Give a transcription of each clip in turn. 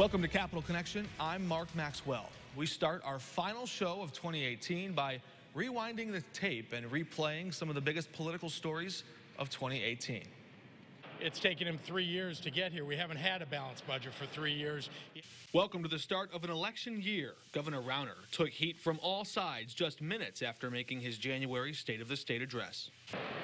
Welcome to Capital Connection. I'm Mark Maxwell. We start our final show of 2018 by rewinding the tape and replaying some of the biggest political stories of 2018. It's taken him 3 years to get here. We haven't had a balanced budget for 3 years. Welcome to the start of an election year. Governor Rauner took heat from all sides just minutes after making his January State of the State address.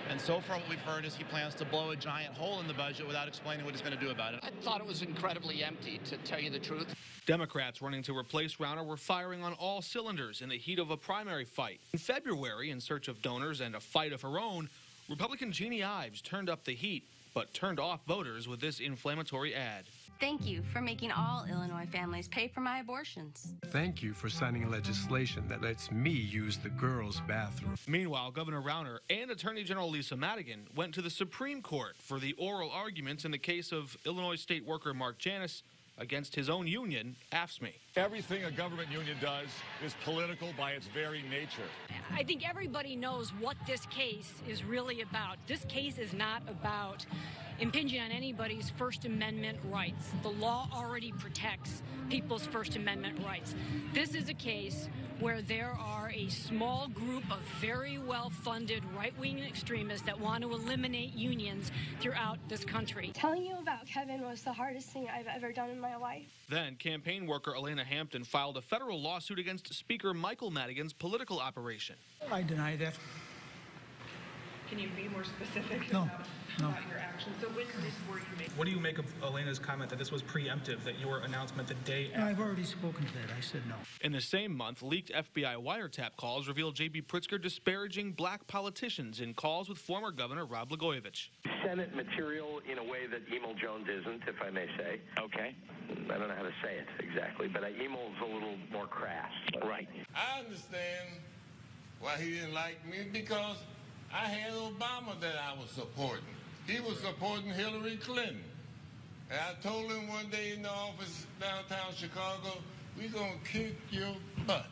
And so far what we've heard is he plans to blow a giant hole in the budget without explaining what he's going to do about it. I thought it was incredibly empty, to tell you the truth. Democrats running to replace Rauner were firing on all cylinders in the heat of a primary fight. In February, in search of donors and a fight of her own, Republican Jeannie Ives turned up the heat, but turned off voters with this inflammatory ad. Thank you for making all Illinois families pay for my abortions. Thank you for signing legislation that lets me use the girls' bathroom. Meanwhile, Governor Rauner and Attorney General Lisa Madigan went to the Supreme Court for the oral arguments in the case of Illinois state worker Mark Janus against his own union, AFSCME. Everything a government union does is political by its very nature. I think everybody knows what this case is really about. This case is not about impinging on anybody's First Amendment rights. The law already protects people's First Amendment rights. This is a case where there are a small group of very well-funded right-wing extremists that want to eliminate unions throughout this country. Telling you about Kevin was the hardest thing I've ever done in my life. Then, campaign worker Elena Hampton filed a federal lawsuit against Speaker Michael Madigan's political operation. I deny that. Can you be more specific No. about your actions? So when were you making? What do you make of Elena's comment that this was preemptive, that your announcement the day after? I've already spoken to that. I said no. In the same month, leaked FBI wiretap calls revealed J.B. Pritzker disparaging black politicians in calls with former Governor Rod Blagojevich. Senate material in a way that Emil Jones isn't, if I may say. Okay. I don't know how to say it exactly, but Emil's a little more crass. Right. I understand why he didn't like me, because I had Obama that I was supporting. He was supporting Hillary Clinton. And I told him one day in the office downtown Chicago, we're going to kick your butt.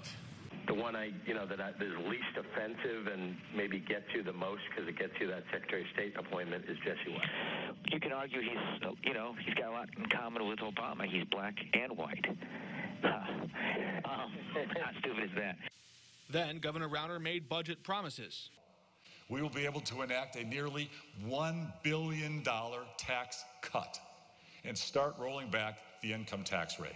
The one that is least offensive and maybe gets you the most because it gets you that Secretary of State appointment is Jesse White. You can argue he's got a lot in common with Obama. He's black and white. How stupid is that? Then Governor Rauner made budget promises. We will be able to enact a nearly $1 billion tax cut and start rolling back the income tax rate.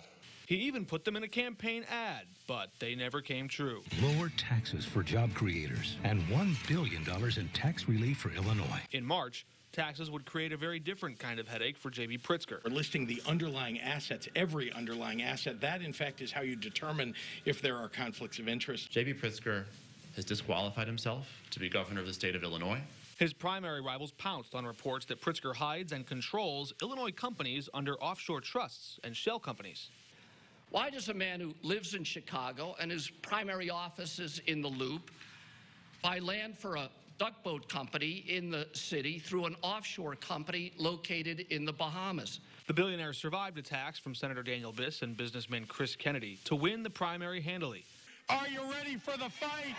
He even put them in a campaign ad, but they never came true. Lower taxes for job creators and $1 billion in tax relief for Illinois. In March, taxes would create a very different kind of headache for J.B. Pritzker. We're listing the underlying assets, every underlying asset. That, in fact, is how you determine if there are conflicts of interest. J.B. Pritzker has disqualified himself to be governor of the state of Illinois. His primary rivals pounced on reports that Pritzker hides and controls Illinois companies under offshore trusts and shell companies. Why does a man who lives in Chicago and his primary office is in the Loop buy land for a duck boat company in the city through an offshore company located in the Bahamas? The billionaire survived attacks from Senator Daniel Biss and businessman Chris Kennedy to win the primary handily. Are you ready for the fight?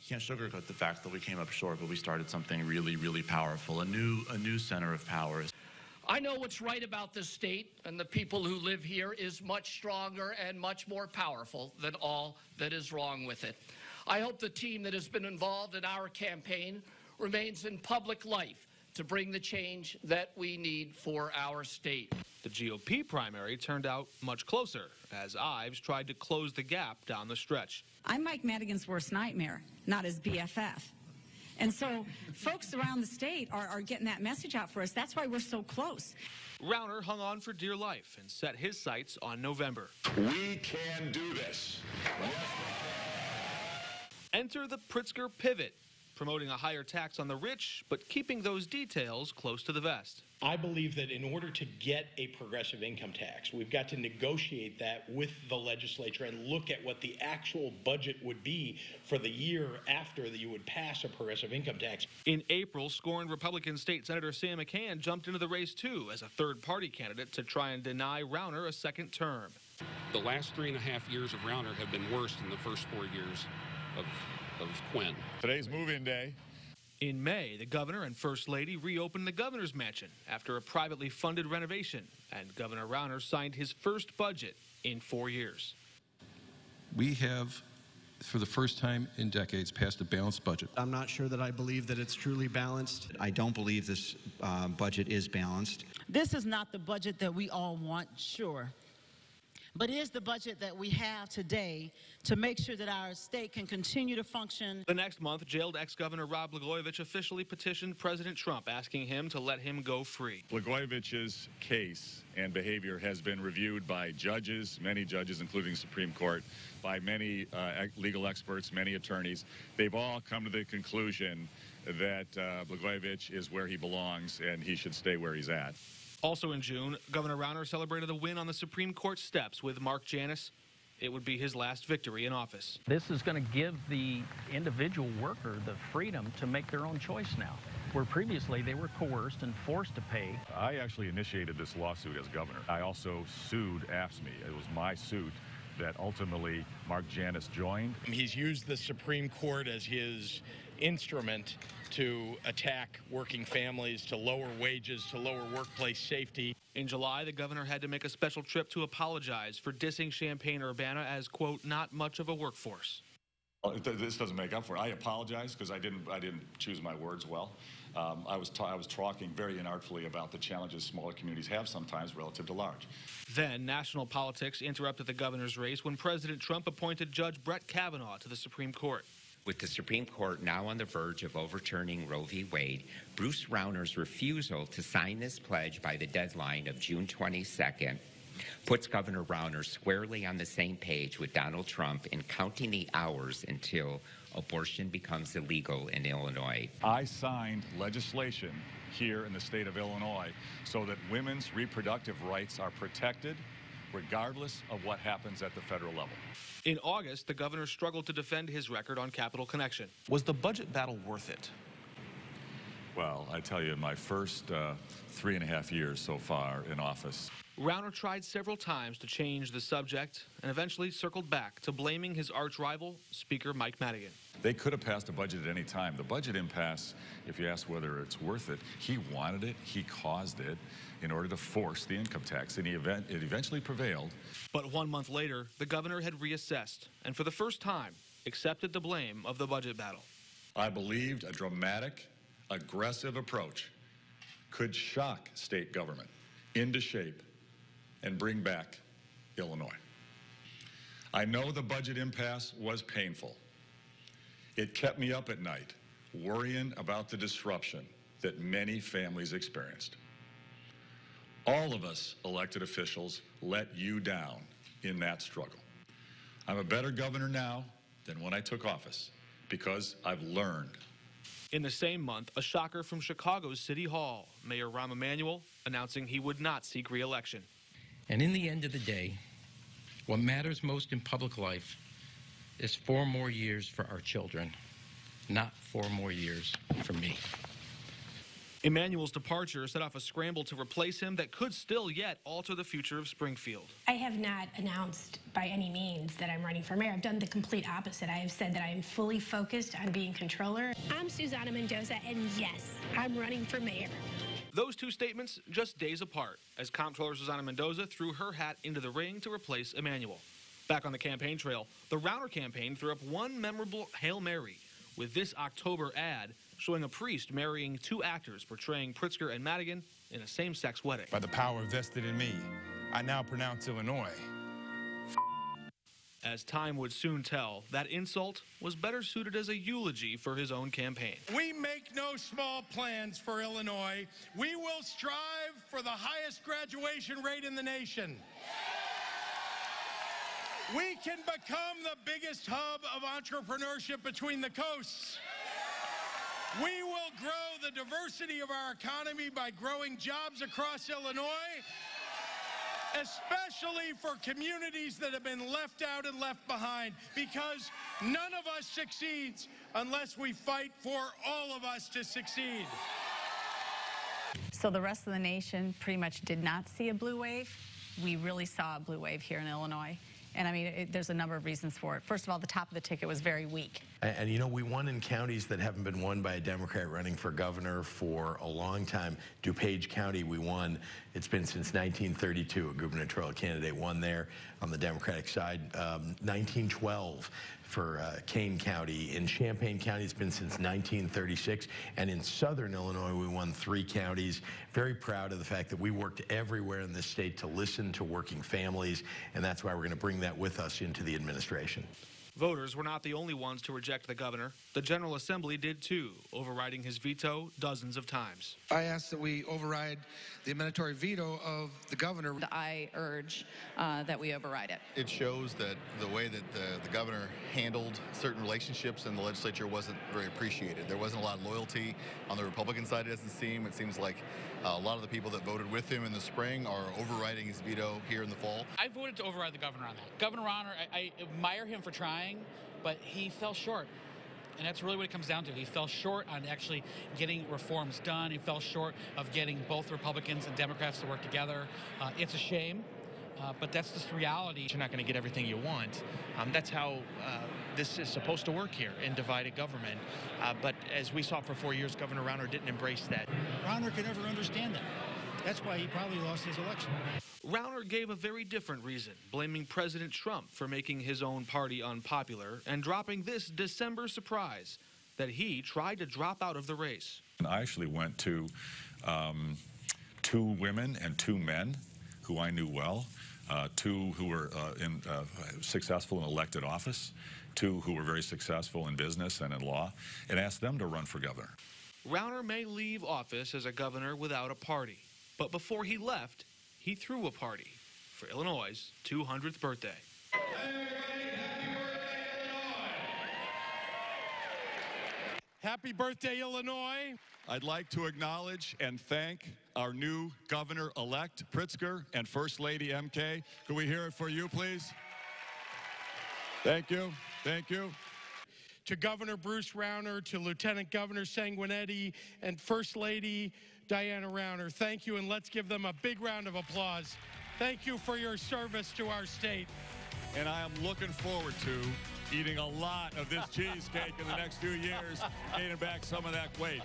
You can't sugarcoat the fact that we came up short, but we started something really, really powerful, a new center of power. I know what's right about this state, and the people who live here is much stronger and much more powerful than all that is wrong with it. I hope the team that has been involved in our campaign remains in public life to bring the change that we need for our state. The GOP primary turned out much closer as Ives tried to close the gap down the stretch. I'm Mike Madigan's worst nightmare, not his BFF. And so folks around the state are getting that message out for us. That's why we're so close. Rauner hung on for dear life and set his sights on November. We can do this. Enter the Pritzker pivot, promoting a higher tax on the rich, but keeping those details close to the vest. I believe that in order to get a progressive income tax, we've got to negotiate that with the legislature and look at what the actual budget would be for the year after that you would pass a progressive income tax. In April, scorned Republican State Senator Sam McCann jumped into the race too as a third-party candidate to try and deny Rauner a second term. The last 3.5 years of Rauner have been worse than the first 4 years of Quinn. Today's move-in day. In May, the governor and first lady reopened the governor's mansion after a privately funded renovation, and Governor Rauner signed his first budget in 4 years. We have, for the first time in decades, passed a balanced budget. I'm not sure that I believe that it's truly balanced. I don't believe this budget is balanced. This is not the budget that we all want, sure. But it is the budget that we have today to make sure that our state can continue to function. The next month, jailed ex-governor Rod Blagojevich officially petitioned President Trump, asking him to let him go free. Blagojevich's case and behavior has been reviewed by judges, many judges, including the Supreme Court, by many legal experts, many attorneys. They've all come to the conclusion that Blagojevich is where he belongs and he should stay where he's at. Also in June, Governor Rauner celebrated a win on the Supreme Court steps with Mark Janus. It would be his last victory in office. This is going to give the individual worker the freedom to make their own choice now, where previously they were coerced and forced to pay. I actually initiated this lawsuit as governor. I also sued AFSCME. It was my suit that ultimately Mark Janus joined. He's used the Supreme Court as his instrument to attack working families, to lower wages, to lower workplace safety. In July, the governor had to make a special trip to apologize for dissing Champaign-Urbana as, quote, not much of a workforce. This doesn't make up for it. I apologize because I didn't choose my words well. I was talking very inartfully about the challenges smaller communities have sometimes relative to large. Then national politics interrupted the governor's race when President Trump appointed Judge Brett Kavanaugh to the Supreme Court. With the Supreme Court now on the verge of overturning Roe v. Wade, Bruce Rauner's refusal to sign this pledge by the deadline of June 22nd puts Governor Rauner squarely on the same page with Donald Trump in counting the hours until abortion becomes illegal in Illinois. I signed legislation here in the state of Illinois so that women's reproductive rights are protected regardless of what happens at the federal level. In August, the governor struggled to defend his record on Capital Connection. Was the budget battle worth it? Well, I tell you, my first 3.5 years so far in office. Rauner tried several times to change the subject and eventually circled back to blaming his arch-rival, Speaker Mike Madigan. They could have passed a budget at any time. The budget impasse, if you ask whether it's worth it, he wanted it, he caused it in order to force the income tax, and it eventually prevailed. But 1 month later, the governor had reassessed and for the first time accepted the blame of the budget battle. I believed a dramatic, aggressive approach could shock state government into shape and bring back Illinois. I know the budget impasse was painful. It kept me up at night, worrying about the disruption that many families experienced. All of us elected officials let you down in that struggle. I'm a better governor now than when I took office because I've learned. In the same month, a shocker from Chicago's City Hall, Mayor Rahm Emanuel announcing he would not seek re-election. And in the end of the day, what matters most in public life is 4 more years for our children, not 4 more years for me. Emanuel's departure set off a scramble to replace him that could still yet alter the future of Springfield. I have not announced by any means that I'm running for mayor. I've done the complete opposite. I have said that I am fully focused on being controller. I'm Susana Mendoza, and yes, I'm running for mayor. Those two statements just days apart as Comptroller Susana Mendoza threw her hat into the ring to replace Emanuel. Back on the campaign trail, the Rauner campaign threw up one memorable Hail Mary with this October ad showing a priest marrying 2 actors portraying Pritzker and Madigan in a same-sex wedding. By the power vested in me, I now pronounce Illinois. As time would soon tell, that insult was better suited as a eulogy for his own campaign. We make no small plans for Illinois. We will strive for the highest graduation rate in the nation. We can become the biggest hub of entrepreneurship between the coasts. We will grow the diversity of our economy by growing jobs across Illinois, especially for communities that have been left out and left behind, because none of us succeeds unless we fight for all of us to succeed. So the rest of the nation pretty much did not see a blue wave. We really saw a blue wave here in Illinois. And I mean, there's a number of reasons for it. First of all, the top of the ticket was very weak. And you know, we won in counties that haven't been won by a Democrat running for governor for a long time. DuPage County, we won. It's been since 1932. A gubernatorial candidate won there on the Democratic side. 1912 for Kane County. In Champaign County, it's been since 1936. And in southern Illinois, we won 3 counties. Very proud of the fact that we worked everywhere in this state to listen to working families. And that's why we're going to bring that with us into the administration. Voters were not the only ones to reject the governor. The General Assembly did too, overriding his veto dozens of times. I ask that we override the mandatory veto of the governor. I urge that we override it. It shows that the way that the governor handled certain relationships in the legislature wasn't very appreciated. There wasn't a lot of loyalty on the Republican side, it doesn't seem. It seems like a lot of the people that voted with him in the spring are overriding his veto here in the fall. I voted to override the governor on that. Governor Rauner, I admire him for trying, but he fell short. And that's really what it comes down to. He fell short on actually getting reforms done. He fell short of getting both Republicans and Democrats to work together. It's a shame, but that's just reality. You're not going to get everything you want. That's how this is supposed to work here in divided government. But as we saw for 4 years, Governor Rauner didn't embrace that. Rauner can never understand that. That's why he probably lost his election. Rauner gave a very different reason, blaming President Trump for making his own party unpopular and dropping this December surprise that he tried to drop out of the race. I actually went to 2 women and 2 men who I knew well, 2 who were successful in elected office, 2 who were very successful in business and in law, and asked them to run for governor. Rauner may leave office as a governor without a party, but before he left, he threw a party for Illinois' 200th birthday. Happy birthday, Illinois. I'd like to acknowledge and thank our new governor-elect, Pritzker, and First Lady MK. Can we hear it for you, please? Thank you. Thank you. To Governor Bruce Rauner, to Lieutenant Governor Sanguinetti, and First Lady Diana Rauner, thank you, and let's give them a big round of applause. Thank you for your service to our state. And I am looking forward to eating a lot of this cheesecake in the next few years, gaining back some of that weight.